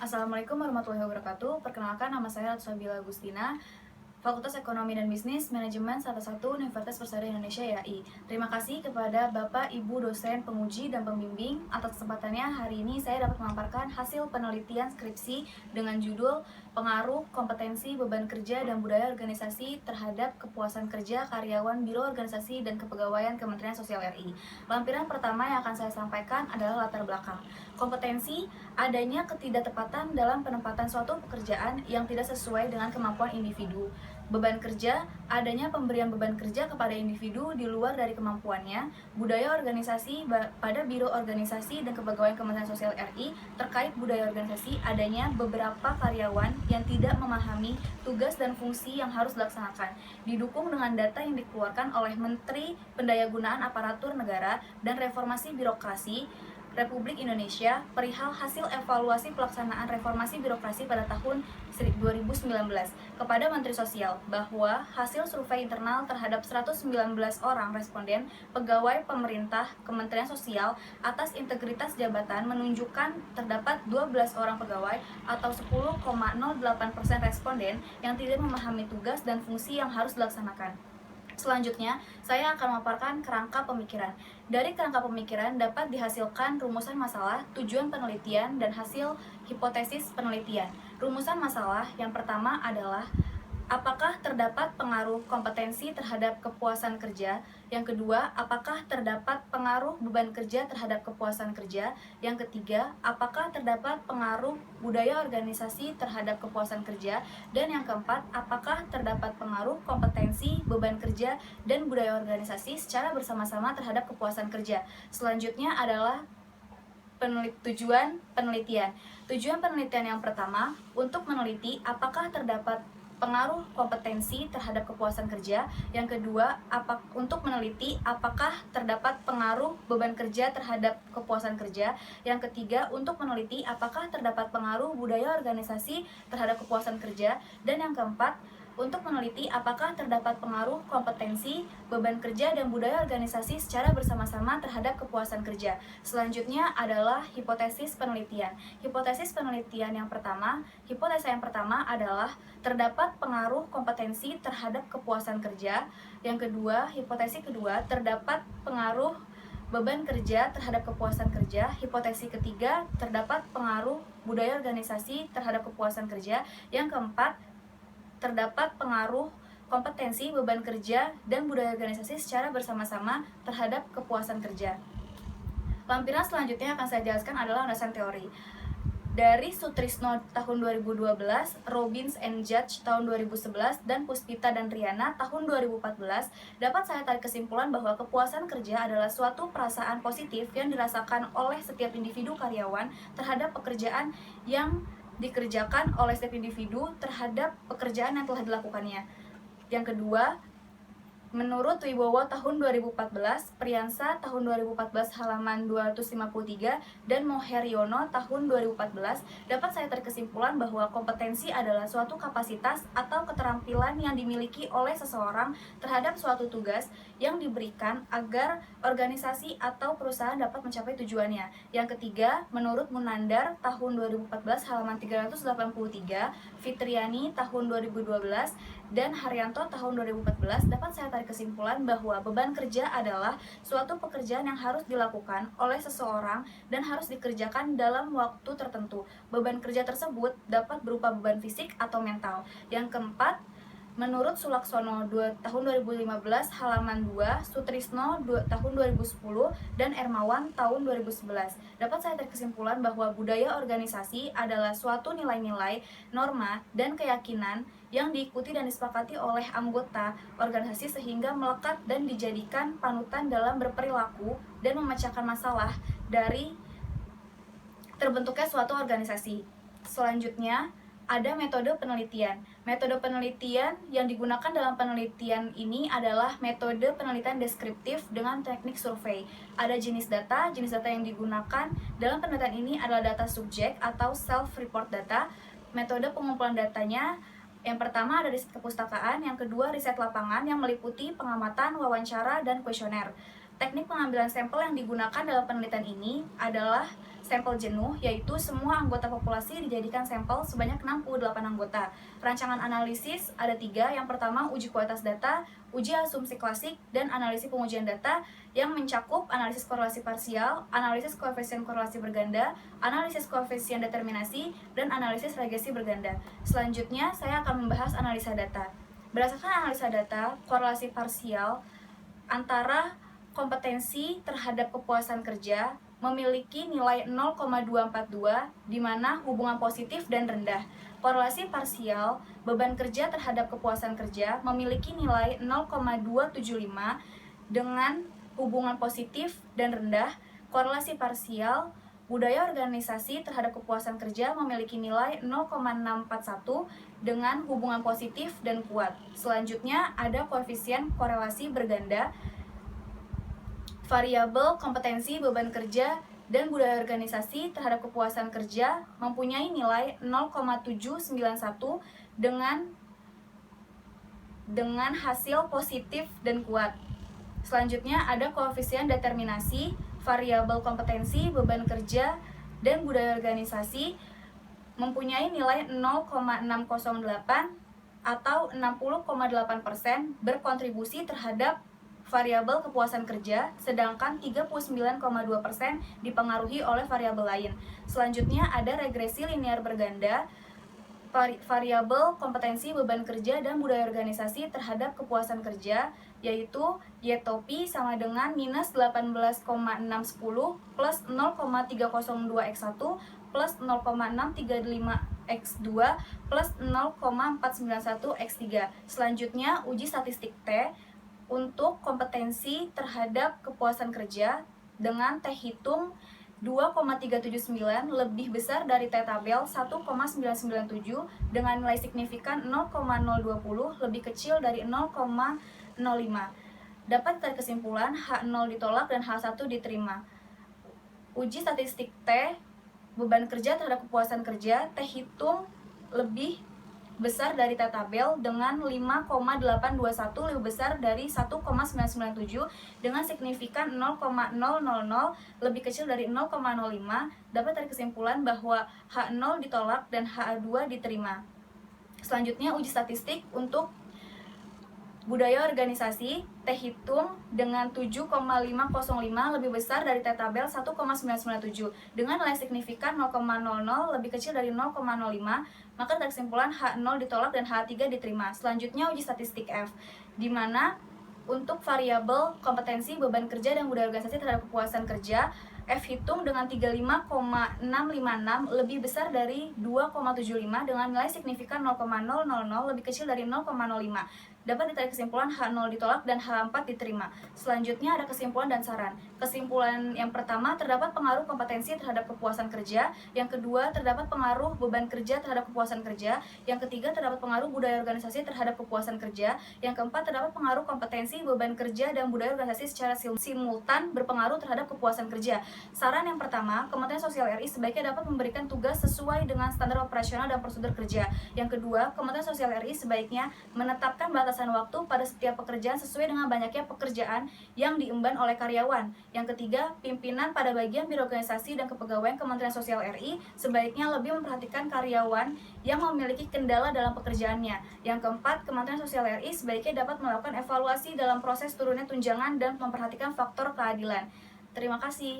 Assalamualaikum warahmatullahi wabarakatuh. Perkenalkan, nama saya Ratsabila Agustina, Fakultas Ekonomi dan Bisnis Manajemen 11 Universitas Persada Indonesia YAI. Terima kasih kepada Bapak, Ibu, dosen, penguji, dan pembimbing atas kesempatannya. Hari ini saya dapat memaparkan hasil penelitian skripsi dengan judul Pengaruh Kompetensi Beban Kerja dan Budaya Organisasi Terhadap Kepuasan Kerja Karyawan Biro Organisasi dan Kepegawaian Kementerian Sosial RI. Lampiran pertama yang akan saya sampaikan adalah latar belakang. Kompetensi, adanya ketidaktepatan dalam penempatan suatu pekerjaan yang tidak sesuai dengan kemampuan individu. Beban kerja, adanya pemberian beban kerja kepada individu di luar dari kemampuannya. Budaya organisasi pada Biro Organisasi dan Kepegawaian Kementerian Sosial RI. Terkait budaya organisasi, adanya beberapa karyawan yang tidak memahami tugas dan fungsi yang harus dilaksanakan, didukung dengan data yang dikeluarkan oleh Menteri Pendayagunaan Aparatur Negara dan Reformasi Birokrasi Republik Indonesia perihal hasil evaluasi pelaksanaan reformasi birokrasi pada tahun 2019 kepada Menteri Sosial bahwa hasil survei internal terhadap 119 orang responden pegawai pemerintah Kementerian Sosial atas integritas jabatan menunjukkan terdapat 12 orang pegawai atau 10,08% responden yang tidak memahami tugas dan fungsi yang harus dilaksanakan. Selanjutnya, saya akan memaparkan kerangka pemikiran. Dari kerangka pemikiran dapat dihasilkan rumusan masalah, tujuan penelitian, dan hasil hipotesis penelitian. Rumusan masalah yang pertama adalah apakah terdapat pengaruh kompetensi terhadap kepuasan kerja? Yang kedua, apakah terdapat pengaruh beban kerja terhadap kepuasan kerja? Yang ketiga, apakah terdapat pengaruh budaya organisasi terhadap kepuasan kerja? Dan yang keempat, apakah terdapat pengaruh kompetensi, beban kerja, dan budaya organisasi secara bersama-sama terhadap kepuasan kerja? Selanjutnya adalah tujuan penelitian. Tujuan penelitian yang pertama, untuk meneliti apakah terdapat pengaruh kompetensi terhadap kepuasan kerja. Yang kedua, untuk meneliti apakah terdapat pengaruh beban kerja terhadap kepuasan kerja. Yang ketiga, untuk meneliti apakah terdapat pengaruh budaya organisasi terhadap kepuasan kerja. Dan yang keempat, untuk meneliti apakah terdapat pengaruh kompetensi, beban kerja, dan budaya organisasi secara bersama-sama terhadap kepuasan kerja. Selanjutnya adalah hipotesis penelitian. Hipotesis penelitian yang pertama, hipotesa yang pertama adalah terdapat pengaruh kompetensi terhadap kepuasan kerja. Yang kedua, hipotesis kedua, terdapat pengaruh beban kerja terhadap kepuasan kerja. Hipotesis ketiga, terdapat pengaruh budaya organisasi terhadap kepuasan kerja. Yang keempat, terdapat pengaruh kompetensi, beban kerja, dan budaya organisasi secara bersama-sama terhadap kepuasan kerja. Lampiran selanjutnya yang akan saya jelaskan adalah landasan teori. Dari Sutrisno tahun 2012, Robbins and Judge tahun 2011, dan Puspita dan Riana tahun 2014, dapat saya tarik kesimpulan bahwa kepuasan kerja adalah suatu perasaan positif yang dirasakan oleh setiap individu karyawan terhadap pekerjaan yang dikerjakan oleh setiap individu terhadap pekerjaan yang telah dilakukannya. Yang kedua, menurut Wibowo tahun 2014, Priyansa tahun 2014 halaman 253, dan Moheryono tahun 2014, dapat saya tarik kesimpulan bahwa kompetensi adalah suatu kapasitas atau keterampilan yang dimiliki oleh seseorang terhadap suatu tugas yang diberikan agar organisasi atau perusahaan dapat mencapai tujuannya. Yang ketiga, menurut Munandar tahun 2014 halaman 383, Fitriani tahun 2012, dan Haryanto tahun 2014, dapat saya tarik kesimpulan bahwa beban kerja adalah suatu pekerjaan yang harus dilakukan oleh seseorang dan harus dikerjakan dalam waktu tertentu. Beban kerja tersebut dapat berupa beban fisik atau mental. Yang keempat, menurut Sulaksono tahun 2015 halaman 2, Sutrisno tahun 2010, dan Ermawan tahun 2011, dapat saya tarik kesimpulan bahwa budaya organisasi adalah suatu nilai-nilai, norma, dan keyakinan yang diikuti dan disepakati oleh anggota organisasi sehingga melekat dan dijadikan panutan dalam berperilaku dan memecahkan masalah dari terbentuknya suatu organisasi. Selanjutnya, ada metode penelitian. Metode penelitian yang digunakan dalam penelitian ini adalah metode penelitian deskriptif dengan teknik survei. Ada jenis data yang digunakan dalam penelitian ini adalah data subjek atau self-report data. Metode pengumpulan datanya, yang pertama ada riset kepustakaan, yang kedua riset lapangan yang meliputi pengamatan, wawancara, dan kuesioner. Teknik pengambilan sampel yang digunakan dalam penelitian ini adalah sampel jenuh, yaitu semua anggota populasi dijadikan sampel sebanyak 68 anggota. Rancangan analisis ada 3, yang pertama uji kualitas data, uji asumsi klasik, dan analisis pengujian data yang mencakup analisis korelasi parsial, analisis koefisien korelasi berganda, analisis koefisien determinasi, dan analisis regresi berganda. Selanjutnya, saya akan membahas analisa data. Berdasarkan analisa data, korelasi parsial antara kompetensi terhadap kepuasan kerja memiliki nilai 0,242, di mana hubungan positif dan rendah. Korelasi parsial beban kerja terhadap kepuasan kerja memiliki nilai 0,275 dengan hubungan positif dan rendah. Korelasi parsial budaya organisasi terhadap kepuasan kerja memiliki nilai 0,641 dengan hubungan positif dan kuat. Selanjutnya ada koefisien korelasi berganda. Variabel kompetensi beban kerja dan budaya organisasi terhadap kepuasan kerja mempunyai nilai 0,791 dengan hasil positif dan kuat. Selanjutnya ada koefisien determinasi. Variabel kompetensi beban kerja dan budaya organisasi mempunyai nilai 0,608 atau 60,8% berkontribusi terhadap variabel kepuasan kerja, sedangkan 39,2% dipengaruhi oleh variabel lain. Selanjutnya ada regresi linear berganda. Variabel kompetensi beban kerja dan budaya organisasi terhadap kepuasan kerja, yaitu Y-topi sama dengan minus 18,610 plus 0,302x1 plus 0,635x2 plus 0,491x3. Selanjutnya uji statistik T untuk kompetensi terhadap kepuasan kerja dengan T hitung 2,379 lebih besar dari T tabel 1,997 dengan nilai signifikan 0,020 lebih kecil dari 0,05. Dapat ditarik kesimpulan H0 ditolak dan H1 diterima. Uji statistik T beban kerja terhadap kepuasan kerja T hitung lebih besar dari T tabel dengan 5,821 lebih besar dari 1,997 dengan signifikan 0,000 lebih kecil dari 0,05. Dapat dari kesimpulan bahwa H0 ditolak dan H2 diterima. Selanjutnya uji statistik untuk budaya organisasi T hitung dengan 7,505 lebih besar dari T tabel 1,997 dengan nilai signifikan 0,00 lebih kecil dari 0,05, maka dari kesimpulan H0 ditolak dan H3 diterima. Selanjutnya uji statistik F, di mana untuk variabel kompetensi beban kerja dan budaya organisasi terhadap kepuasan kerja F hitung dengan 35,656 lebih besar dari 2,75 dengan nilai signifikan 0,000 lebih kecil dari 0,05. Dapat ditarik kesimpulan H0 ditolak dan H4 diterima. Selanjutnya ada kesimpulan dan saran. Kesimpulan yang pertama, terdapat pengaruh kompetensi terhadap kepuasan kerja. Yang kedua, terdapat pengaruh beban kerja terhadap kepuasan kerja. Yang ketiga, terdapat pengaruh budaya organisasi terhadap kepuasan kerja. Yang keempat, terdapat pengaruh kompetensi beban kerja dan budaya organisasi secara simultan berpengaruh terhadap kepuasan kerja. Saran yang pertama, Kementerian Sosial RI sebaiknya dapat memberikan tugas sesuai dengan standar operasional dan prosedur kerja. Yang kedua, Kementerian Sosial RI sebaiknya menetapkan batasan waktu pada setiap pekerjaan sesuai dengan banyaknya pekerjaan yang diemban oleh karyawan. Yang ketiga, pimpinan pada bagian birokrasi dan kepegawaian Kementerian Sosial RI sebaiknya lebih memperhatikan karyawan yang memiliki kendala dalam pekerjaannya. Yang keempat, Kementerian Sosial RI sebaiknya dapat melakukan evaluasi dalam proses turunnya tunjangan dan memperhatikan faktor keadilan. Terima kasih.